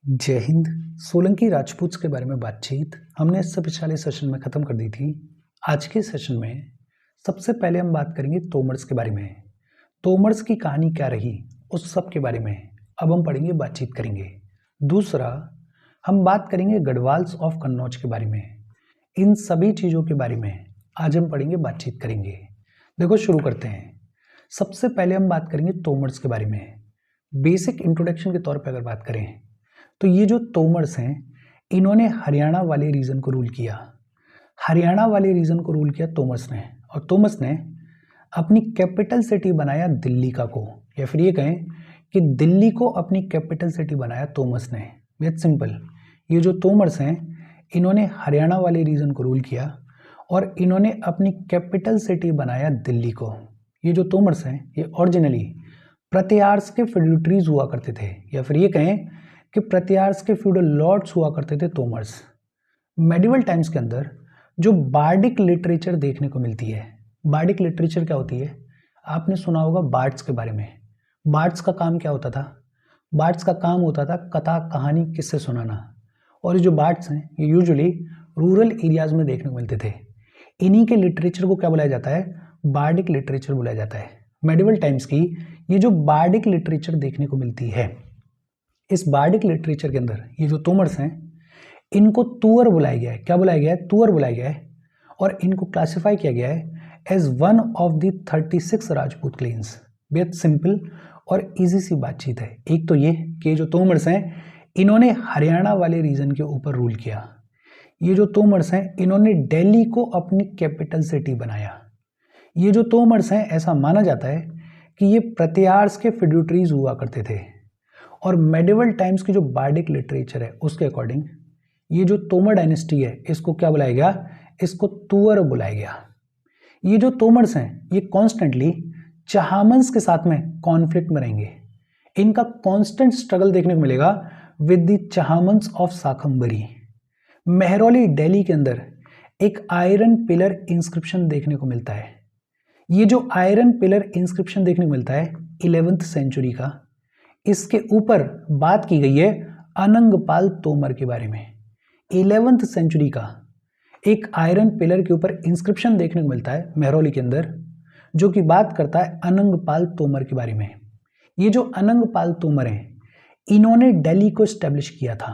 जय हिंद। सोलंकी राजपूत के बारे में बातचीत हमने इससे पिछले सेशन में ख़त्म कर दी थी। आज के सेशन में सबसे पहले हम बात करेंगे तोमर्स के बारे में। तोमर्स की कहानी क्या रही उस सब के बारे में अब हम पढ़ेंगे, बातचीत करेंगे। दूसरा, हम बात करेंगे गढ़वाल्स ऑफ कन्नौज के बारे में। इन सभी चीज़ों के बारे में आज हम पढ़ेंगे, बातचीत करेंगे। देखो, शुरू करते हैं। सबसे पहले हम बात करेंगे तोमर्स के बारे में। बेसिक इंट्रोडक्शन के तौर पर अगर बात करें तो ये जो तोमर्स हैं, इन्होंने हरियाणा वाले रीजन को रूल किया। हरियाणा वाले रीजन को रूल किया तोमर्स ने, और तोमर्स ने अपनी कैपिटल सिटी बनाया दिल्ली का को, या फिर ये कहें कि दिल्ली को अपनी कैपिटल सिटी बनाया तोमर्स ने। बहुत सिंपल, ये जो तोमर्स हैं इन्होंने हरियाणा वाले रीजन को रूल किया और इन्होंने अपनी कैपिटल सिटी बनाया दिल्ली को। ये जो तोमर्स हैं ये ओरिजिनली प्रतिहार्स के फ्यूडरीज हुआ करते थे, या फिर ये कहें कि प्रतिहार्स के फ्यूडल लॉर्ड्स हुआ करते थे तोमर्स। मेडिवल टाइम्स के अंदर जो बार्डिक लिटरेचर देखने को मिलती है, बार्डिक लिटरेचर क्या होती है? आपने सुना होगा बार्ड्स के बारे में। बार्ड्स का काम क्या होता था? बार्ड्स का काम होता था कथा, कहानी, किस्से सुनाना। और ये जो बार्ड्स हैं ये यूजुअली रूरल एरियाज में देखने को मिलते थे। इन्हीं के लिटरेचर को क्या बुलाया जाता है? बार्डिक लिटरेचर बुलाया जाता है। मेडिवल टाइम्स की ये जो बार्डिक लिटरेचर देखने को मिलती है, इस बार्डिक लिटरेचर के अंदर ये जो तोमर्स हैं इनको तुअर बुलाया गया है। क्या बुलाया गया है? तुअर बुलाया गया है। और इनको क्लासिफाई किया गया है as one of the 36 Rajput clans. बेहद सिंपल और इजी सी बातचीत है। एक तो ये कि जो तोमर्स हैं इन्होंने हरियाणा वाले रीजन के ऊपर रूल किया। ये जो तोमर्स हैं इन्होंने दिल्ली को अपनी कैपिटल सिटी बनाया। ये जो तोमर्स हैं ऐसा माना जाता है कि ये प्रतिहार्स के फ्यूडरीज हुआ करते थे। और मेडिवल टाइम्स की जो बार्डिक लिटरेचर है उसके अकॉर्डिंग ये जो तोमर डायनेस्टी है इसको क्या बुलाया गया? इसको तुअर बुलाया गया। ये जो तोमर्स हैं ये कॉन्स्टेंटली चहामन्स के साथ में कॉन्फ्लिक्ट में रहेंगे। इनका कॉन्स्टेंट स्ट्रगल देखने को मिलेगा with the Chahamanas of Shakambhari. Mehrauli Delhi के अंदर एक आयरन पिलर इंस्क्रिप्शन देखने को मिलता है। ये जो आयरन पिलर इंस्क्रिप्शन देखने को मिलता है 11th सेंचुरी का, इसके ऊपर बात की गई है अनंगपाल तोमर के बारे में। 11th सेंचुरी का एक आयरन पिलर के ऊपर इंस्क्रिप्शन देखने को मिलता है मेहरौली के अंदर, जो कि बात करता है अनंगपाल तोमर के बारे में। ये जो अनंगपाल तोमर हैं इन्होंने दिल्ली को स्टैब्लिश किया था।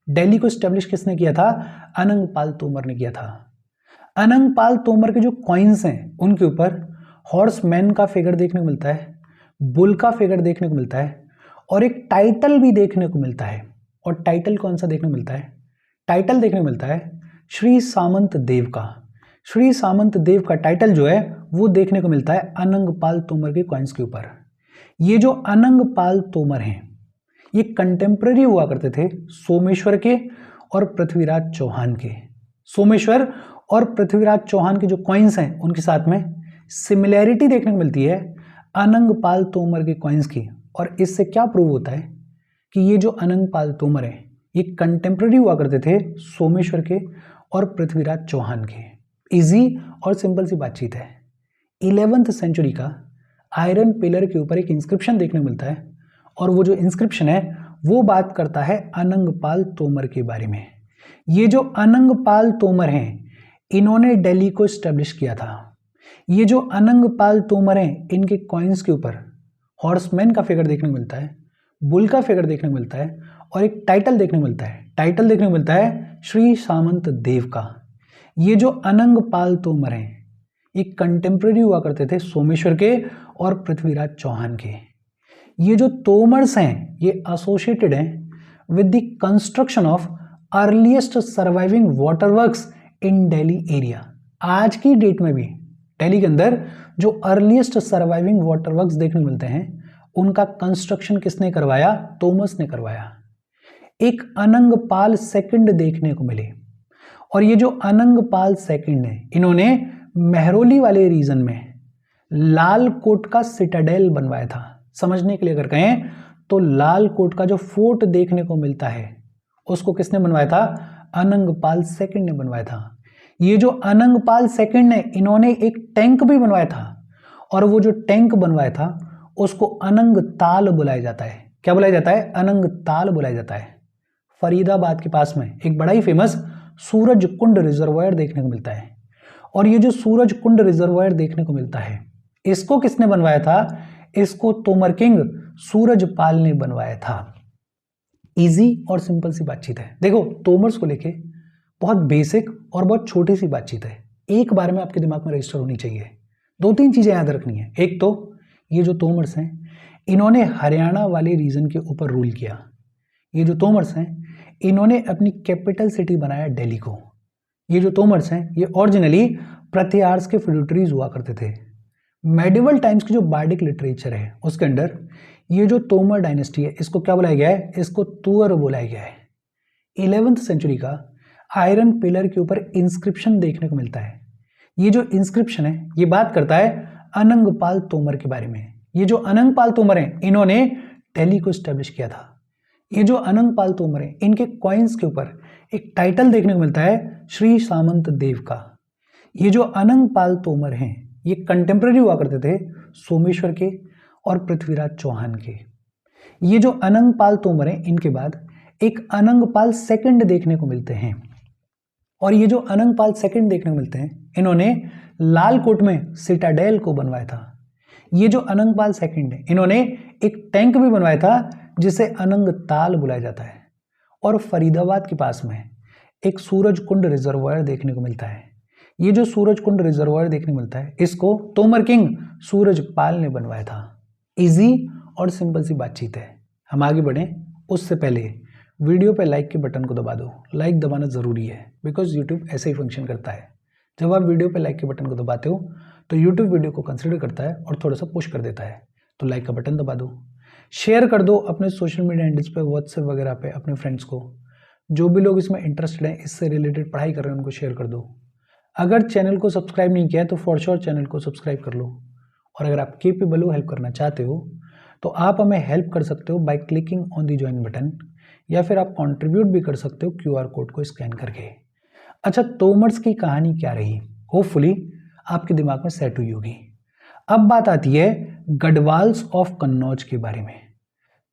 दिल्ली को स्टैब्लिश किसने किया था? अनंगपाल तोमर ने किया था। अनंगपाल तोमर के जो कॉइन्स हैं उनके ऊपर हॉर्समैन का फिगर देखने को मिलता है, बुल का फिगर देखने को मिलता है, और एक टाइटल भी देखने को मिलता है। और टाइटल कौन सा देखने को मिलता है? टाइटल देखने को मिलता है श्री सामंत देव का। श्री सामंत देव का टाइटल जो है वो देखने को मिलता है अनंगपाल तोमर के कॉइन्स के ऊपर। ये जो अनंगपाल तोमर हैं ये कंटेम्प्रेरी हुआ करते थे सोमेश्वर के और पृथ्वीराज चौहान के। सोमेश्वर और पृथ्वीराज चौहान के जो कॉइन्स हैं उनके साथ में सिमिलैरिटी देखने को मिलती है अनंगपाल तोमर के कॉइन्स की। और इससे क्या प्रूव होता है कि ये जो अनंगपाल तोमर हैं ये कंटेम्प्रेरी हुआ करते थे सोमेश्वर के और पृथ्वीराज चौहान के। इजी और सिंपल सी बातचीत है। 11th सेंचुरी का आयरन पिलर के ऊपर एक इंस्क्रिप्शन देखने को मिलता है, और वो जो इंस्क्रिप्शन है वो बात करता है अनंगपाल तोमर के बारे में। ये जो अनंगपाल तोमर हैं इन्होंने दिल्ली को स्टैब्लिश किया था। ये जो अनंगपाल तोमर हैं इनके कॉइन्स के ऊपर हॉर्समैन का फिगर देखने को मिलता है, बुल का फिगर देखने को मिलता है, और एक टाइटल देखने को मिलता है। टाइटल देखने को मिलता है श्री सामंत देव का। ये जो अनंगपाल तोमर हैं ये कंटेम्प्रेरी हुआ करते थे सोमेश्वर के और पृथ्वीराज चौहान के। ये जो तोमर्स हैं ये एसोसिएटेड हैं with the construction of earliest surviving water works in Delhi area. आज की डेट में भी दिल्ली के अंदर जो अर्लीस्ट सर्वाइविंग वाटर वर्क्स देखने को मिलते हैं उनका कंस्ट्रक्शन किसने करवाया? तोमर्स ने करवाया। एक अनंगपाल सेकंड देखने को मिले, और ये जो अनंगपाल सेकंड है इन्होंने मेहरौली वाले रीजन में लाल कोट का सिटाडेल बनवाया था। समझने के लिए अगर कहें तो लाल कोट का जो फोर्ट देखने को मिलता है उसको किसने बनवाया था? अनंगपाल सेकंड ने बनवाया था। ये जो अनंगपाल सेकंड ने इन्होंने एक टैंक भी बनवाया था, और वो जो टैंक बनवाया था उसको अनंग ताल बुलाया जाता है। क्या बुलाया जाता है? अनंग ताल बुलाया जाता है। फरीदाबाद के पास में एक बड़ा ही फेमस सूरज कुंड रिजर्वायर देखने को मिलता है। और ये जो सूरज कुंड रिजर्वायर देखने को मिलता है, इसको किसने बनवाया था? इसको तोमर किंग सूरजपाल ने बनवाया था। इजी और सिंपल सी बातचीत है। देखो, तोमर्स को लेके बहुत बेसिक और बहुत छोटी सी बातचीत है, एक बार में आपके दिमाग में रजिस्टर होनी चाहिए। 2-3 चीजें याद रखनी है। एक तो ये जो तोमर्स हैं, इन्होंने हरियाणा वाले रीजन के ऊपर रूल किया। ये जो तोमर्स हैं, इन्होंने अपनी कैपिटल सिटी बनाया दिल्ली को। ये जो तोमर्स हैं, ये ओरिजिनली प्रतिहार्स के फ्यूडरीज हुआ करते थे। मेडिवल टाइम्स की जो बार्डिक लिटरेचर है उसके अंदर ये जो तोमर डायनेस्टी है, इसको क्या बुलाया गया है? इसको तुअर बुलाया गया है। 11वीं सेंचुरी का आयरन पिलर के ऊपर इंस्क्रिप्शन देखने को मिलता है। ये जो इंस्क्रिप्शन है, ये बात करता है अनंगपाल तोमर के बारे में। ये जो अनंगपाल तोमर हैं, इन्होंने दिल्ली को स्टैब्लिश किया था। ये जो अनंगपाल तोमर हैं, इनके कॉइन्स के ऊपर एक टाइटल देखने को मिलता है श्री सामंत देव का। ये जो अनंगपाल तोमर हैं, ये कंटेम्प्रेरी हुआ करते थे सोमेश्वर के और पृथ्वीराज चौहान के। ये जो अनंगपाल तोमर हैं, इनके बाद एक अनंगपाल सेकंड देखने को मिलते हैं। और ये जो अनंगपाल सेकंड देखने को मिलते हैं, इन्होंने लालकोट में सिटाडेल को बनवाया था। ये जो अनंगपाल सेकंड है, इन्होंने एक टैंक भी बनवाया था जिसे अनंग ताल बुलाया जाता है। और फरीदाबाद के पास में एक सूरज कुंड रिजर्वायर देखने को मिलता है। ये जो सूरज कुंड रिजर्वायर देखने को मिलता है, इसको तोमर किंग सूरजपाल ने बनवाया था। इजी और सिंपल सी बातचीत है। हम आगे बढ़ें उससे पहले वीडियो पे लाइक के बटन को दबा दो। लाइक दबाना ज़रूरी है, बिकॉज यूट्यूब ऐसे ही फंक्शन करता है। जब आप वीडियो पे लाइक के बटन को दबाते हो तो यूट्यूब वीडियो को कंसिडर करता है और थोड़ा सा पुश कर देता है। तो लाइक का बटन दबा दो, शेयर कर दो अपने सोशल मीडिया हैंडल्स पे, व्हाट्सएप वगैरह पे अपने फ्रेंड्स को। जो भी लोग इसमें इंटरेस्टेड हैं, इससे रिलेटेड पढ़ाई कर रहे हैं, उनको शेयर कर दो। अगर चैनल को सब्सक्राइब नहीं किया है तो फॉर श्योर चैनल को सब्सक्राइब कर लो। और अगर आप केपेबल हो, हेल्प करना चाहते हो, तो आप हमें हेल्प कर सकते हो by clicking on the join button, या फिर आप कंट्रीब्यूट भी कर सकते हो QR कोड को स्कैन करके। अच्छा, तोमर्स की कहानी क्या रही? होपफुली आपके दिमाग में सेट हुई होगी। अब बात आती है गढ़वाल्स ऑफ कन्नौज के बारे में।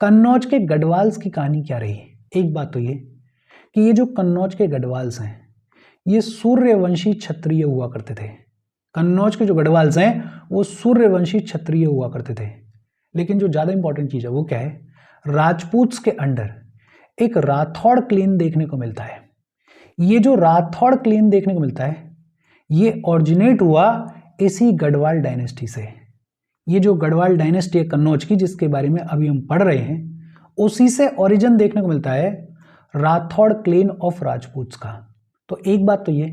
कन्नौज के गढ़वाल्स की कहानी क्या रही? एक बात तो ये कि ये जो कन्नौज के गढ़वाल्स हैं, ये सूर्यवंशी क्षत्रिय हुआ करते थे। कन्नौज के जो गढ़वाल्स हैं वो सूर्यवंशी क्षत्रिय हुआ करते थे। लेकिन जो ज़्यादा इंपॉर्टेंट चीज़ है वो क्या है? राजपूत्स के अंडर एक राठौड़ क्लेन देखने को मिलता है। ये जो राठौड़ क्लेन देखने को मिलता है, ये ऑरिजिनेट हुआ इसी गढ़वाल डायनेस्टी से। ये जो गढ़वाल डायनेस्टी है कन्नौज की, जिसके बारे में अभी हम पढ़ रहे हैं, उसी से ओरिजिन देखने को मिलता है राठौड़ क्लेन ऑफ राजपूत्स का। तो एक बात तो ये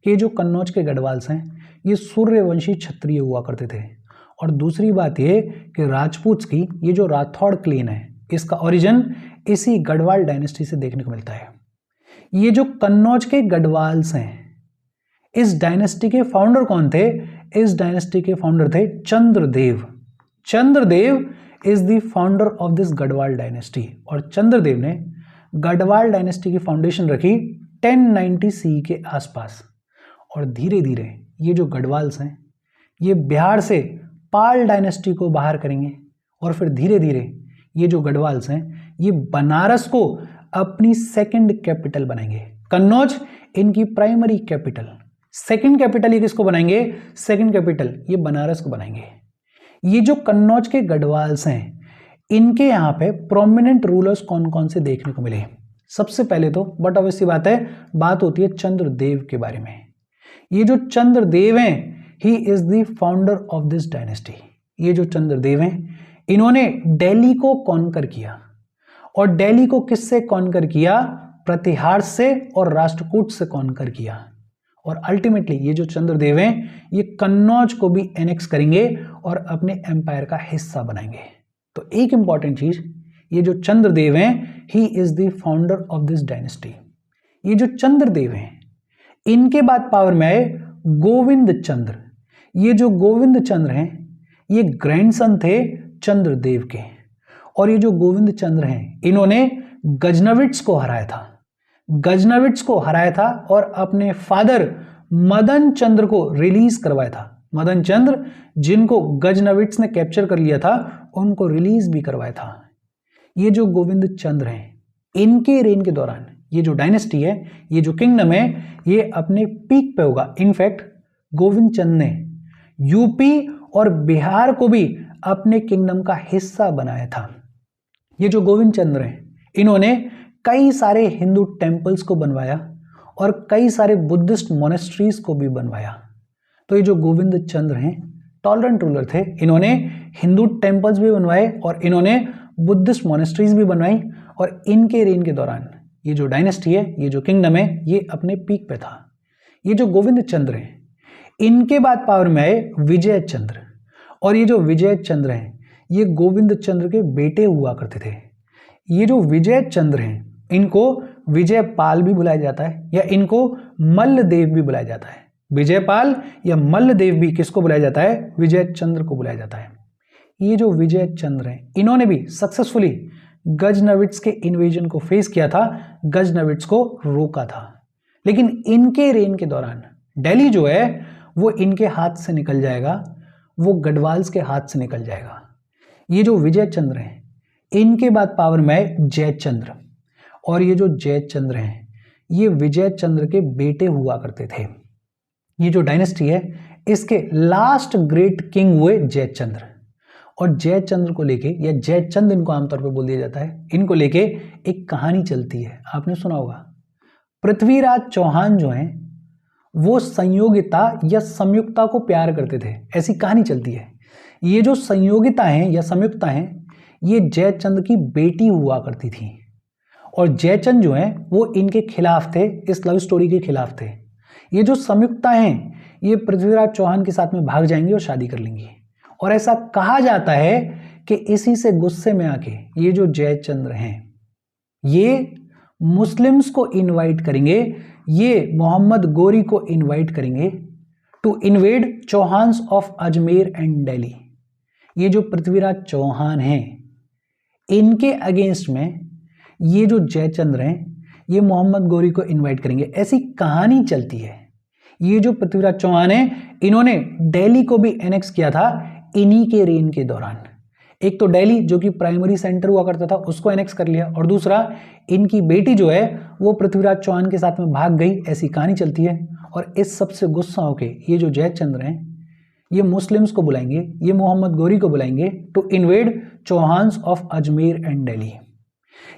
कि जो कन्नौज के गढ़वाल्स हैं, ये सूर्यवंशी क्षत्रिय हुआ करते थे। और दूसरी बात ये कि राजपूत्स की ये जो राठौड़ क्लेन है, इसका ओरिजिन इसी गढ़वाल डायनेस्टी से देखने को मिलता है। ये जो कन्नौज के गढ़वाल्स हैं, इस डायनेस्टी के फाउंडर कौन थे? इस डायनेस्टी के फाउंडर थे Chandradev. Chandradev is the founder of this Garhwal dynasty. और चंद्रदेव ने गढ़वाल डायनेस्टी की फाउंडेशन रखी 1090 CE के आसपास। और धीरे धीरे ये जो गढ़वाल्स हैं, ये बिहार से पाल डायनेस्टी को बाहर करेंगे। और फिर धीरे धीरे ये जो गढ़वाल्स हैं, ये बनारस को अपनी सेकंड कैपिटल बनाएंगे। कन्नौज इनकी प्राइमरी कैपिटल, सेकंड कैपिटल ये किसको बनाएंगे? सेकंड कैपिटल ये बनारस को बनाएंगे। ये जो कन्नौज के गढ़वाल्स हैं, इनके यहाँ पे प्रोमिनेंट रूलर्स कौन कौन से देखने को मिले? सबसे पहले तो बट ऑब्वियस सी बात है, बात होती है चंद्रदेव के बारे में। ये जो चंद्रदेव हैं, he is the founder of this dynasty. ये जो चंद्रदेव हैं, इन्होंने दिल्ली को कॉन्कर किया। और दिल्ली को किससे कॉन्कर किया? प्रतिहार से और राष्ट्रकूट से कॉन्कर किया। और अल्टीमेटली ये जो चंद्रदेव हैं, ये कन्नौज को भी एनेक्स करेंगे और अपने एम्पायर का हिस्सा बनाएंगे। तो एक इंपॉर्टेंट चीज, ये जो चंद्रदेव हैं, he is the founder of this dynasty. ये जो चंद्रदेव हैं, इनके बाद पावर में आए गोविंद चंद्र। ये जो गोविंद चंद्र हैं, ये ग्रैंडसन थे चंद्रदेव के। और ये जो गोविंद चंद्र हैं, इन्होंने गजनविट्स को हराया था। गजनविट्स को हराया था और अपने फादर मदन चंद्र को रिलीज करवाया था। मदन चंद्र, जिनको गजनविट्स ने कैप्चर कर लिया था, उनको रिलीज भी करवाया था। ये जो गोविंद चंद्र हैं, इनके रेन के दौरान ये जो डायनेस्टी है, ये जो किंगडम है, ये अपने पीक पे होगा। इनफैक्ट गोविंद चंद ने यूपी और बिहार को भी अपने किंगडम का हिस्सा बनाया था। ये जो गोविंद चंद्र हैं, इन्होंने कई सारे हिंदू टेम्पल्स को बनवाया और कई सारे बुद्धिस्ट मोनेस्ट्रीज को भी बनवाया। तो ये जो गोविंद चंद्र हैं टॉलरेंट रूलर थे। इन्होंने हिंदू टेम्पल्स भी बनवाए और इन्होंने बुद्धिस्ट मोनेस्ट्रीज भी बनवाई। और इनके रेन के दौरान ये जो डायनेस्टी है, ये जो किंगडम है, ये अपने पीक पे था। ये जो गोविंद चंद्र हैं, इनके बाद पावर में आए विजय चंद्र। और ये जो विजय चंद्र हैं, ये गोविंद चंद्र के बेटे हुआ करते थे। ये जो विजय चंद्र हैं, इनको विजयपाल भी बुलाया जाता है या इनको मल्लदेव भी बुलाया जाता है। विजयपाल या मल्लदेव भी किसको बुलाया जाता है? विजय चंद्र को बुलाया जाता है। ये जो विजय चंद्र हैं, इन्होंने भी सक्सेसफुली गजनविट्स के इन्वेजन को फेस किया था, गजनविट्स को रोका था। लेकिन इनके रेन के दौरान दिल्ली जो है वो इनके हाथ से निकल जाएगा, वो गढ़वाल्स के हाथ से निकल जाएगा। ये जो विजय चंद्र हैं, इनके बाद पावर में आए जयचंद्र। और ये जो जयचंद्र हैं, ये विजय चंद्र के बेटे हुआ करते थे। ये जो डायनेस्टी है, इसके लास्ट ग्रेट किंग हुए जयचंद्र। और जयचंद्र को लेके, या जयचंद इनको आमतौर पे बोल दिया जाता है, इनको लेके एक कहानी चलती है, आपने सुना होगा। पृथ्वीराज चौहान जो हैं वो संयोगिता या संयुक्ता को प्यार करते थे, ऐसी कहानी चलती है। ये जो संयोगिता हैं या संयुक्ता हैं, ये जयचंद की बेटी हुआ करती थी। और जयचंद जो हैं वो इनके खिलाफ थे, इस लव स्टोरी के खिलाफ थे। ये जो संयुक्ता हैं, ये पृथ्वीराज चौहान के साथ में भाग जाएंगी और शादी कर लेंगी। और ऐसा कहा जाता है कि इसी से गुस्से में आके ये जो जयचंद्र हैं, ये मुस्लिम्स को इनवाइट करेंगे, ये मोहम्मद गोरी को इनवाइट करेंगे to invade Chauhans of Ajmer and Delhi. ये जो पृथ्वीराज चौहान हैं, इनके अगेंस्ट में ये जो जयचंद्र हैं, ये मोहम्मद गोरी को इनवाइट करेंगे, ऐसी कहानी चलती है। ये जो पृथ्वीराज चौहान हैं, इन्होंने दिल्ली को भी एनेक्स किया था इन्हीं के रेन के दौरान। एक तो दिल्ली जो कि प्राइमरी सेंटर हुआ करता था, उसको एनेक्स कर लिया, और दूसरा इनकी बेटी जो है वो पृथ्वीराज चौहान के साथ में भाग गई, ऐसी कहानी चलती है। और इस सब से गुस्सा होके ये जो जयचंद्र हैं, ये मुस्लिम्स को बुलाएंगे, ये मोहम्मद गोरी को बुलाएंगे to invade Chauhans of Ajmer and Delhi.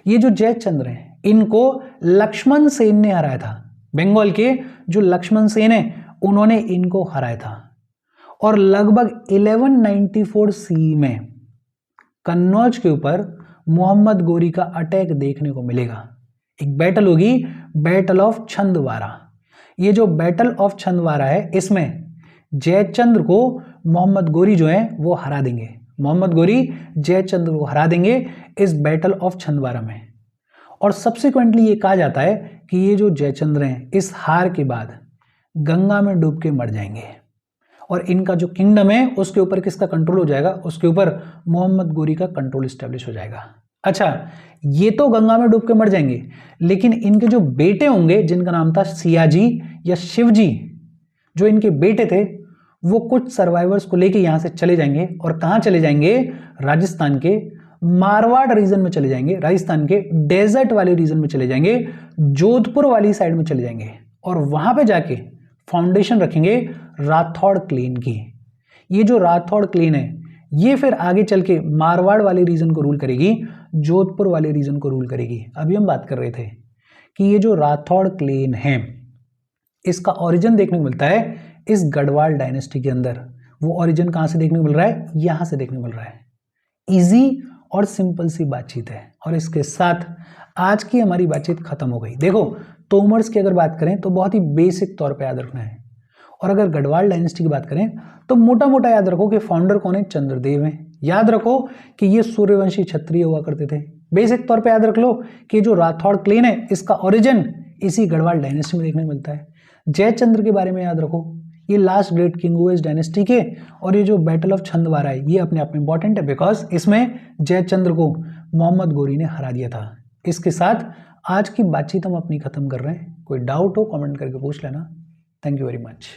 ये जो जयचंद्र हैं, इनको लक्ष्मण सेन ने हराया था। बंगाल के जो लक्ष्मण सेन है, उन्होंने इनको हराया था। और लगभग 1194 सी में कन्नौज के ऊपर मोहम्मद गोरी का अटैक देखने को मिलेगा। एक बैटल होगी, बैटल ऑफ छंदवारा। ये जो बैटल ऑफ छंदवारा है, इसमें जयचंद्र को मोहम्मद गोरी जो है वो हरा देंगे। मोहम्मद गोरी जयचंद्र को हरा देंगे इस बैटल ऑफ छंदवारा में। और सब्सिक्वेंटली ये कहा जाता है कि ये जो जयचंद्र हैं, इस हार के बाद गंगा में डूब के मर जाएंगे। और इनका जो किंगडम है उसके ऊपर किसका कंट्रोल हो जाएगा? उसके ऊपर मोहम्मद गोरी का कंट्रोल स्टैब्लिश हो जाएगा। अच्छा, ये तो गंगा में डूब के मर जाएंगे, लेकिन इनके जो बेटे होंगे, जिनका नाम था सियाजी या शिवजी, जो इनके बेटे थे, वो कुछ सर्वाइवर्स को लेके यहाँ से चले जाएंगे। और कहाँ चले जाएंगे? राजस्थान के मारवाड़ रीजन में चले जाएंगे, राजस्थान के डेजर्ट वाले रीजन में चले जाएंगे, जोधपुर वाली साइड में चले जाएंगे, और वहां पे जाके फाउंडेशन रखेंगे राठौड़ क्लेन की। ये जो राठौड़ क्लेन है, ये फिर आगे चल के मारवाड़ वाले रीजन को रूल करेगी, जोधपुर वाले रीजन को रूल करेगी। अभी हम बात कर रहे थे कि ये जो राठौड़ क्लेन है, इसका ओरिजिन देखने को मिलता है इस गढ़वाल डायनेस्टी के अंदर। वो ओरिजिन कहाँ से देखने को मिल रहा है? यहाँ से देखने को मिल रहा है। इजी और सिंपल सी बातचीत है। और इसके साथ आज की हमारी बातचीत खत्म हो गई। देखो, तोमर्स की अगर बात करें तो बहुत ही बेसिक तौर पे याद रखना है। और अगर गढ़वाल डायनेस्टी की बात करें तो मोटा मोटा याद रखो कि फाउंडर कौन है? चंद्रदेव हैं। याद रखो कि ये सूर्यवंशी क्षत्रिय हुआ करते थे। बेसिक तौर पे याद रख लो कि जो राठौड़ क्लेन है, इसका ओरिजिन इसी गढ़वाल डायनेस्टी में देखने को मिलता है। जयचंद्र के बारे में याद रखो, ये लास्ट ग्रेट किंग हुए इस डायनेस्टी के। और ये जो बैटल ऑफ छंदवारा है, ये अपने आप में इंपॉर्टेंट है, बिकॉज इसमें जयचंद्र को मोहम्मद गोरी ने हरा दिया था। इसके साथ आज की बातचीत हम अपनी खत्म कर रहे हैं। कोई डाउट हो कमेंट करके पूछ लेना। Thank you very much.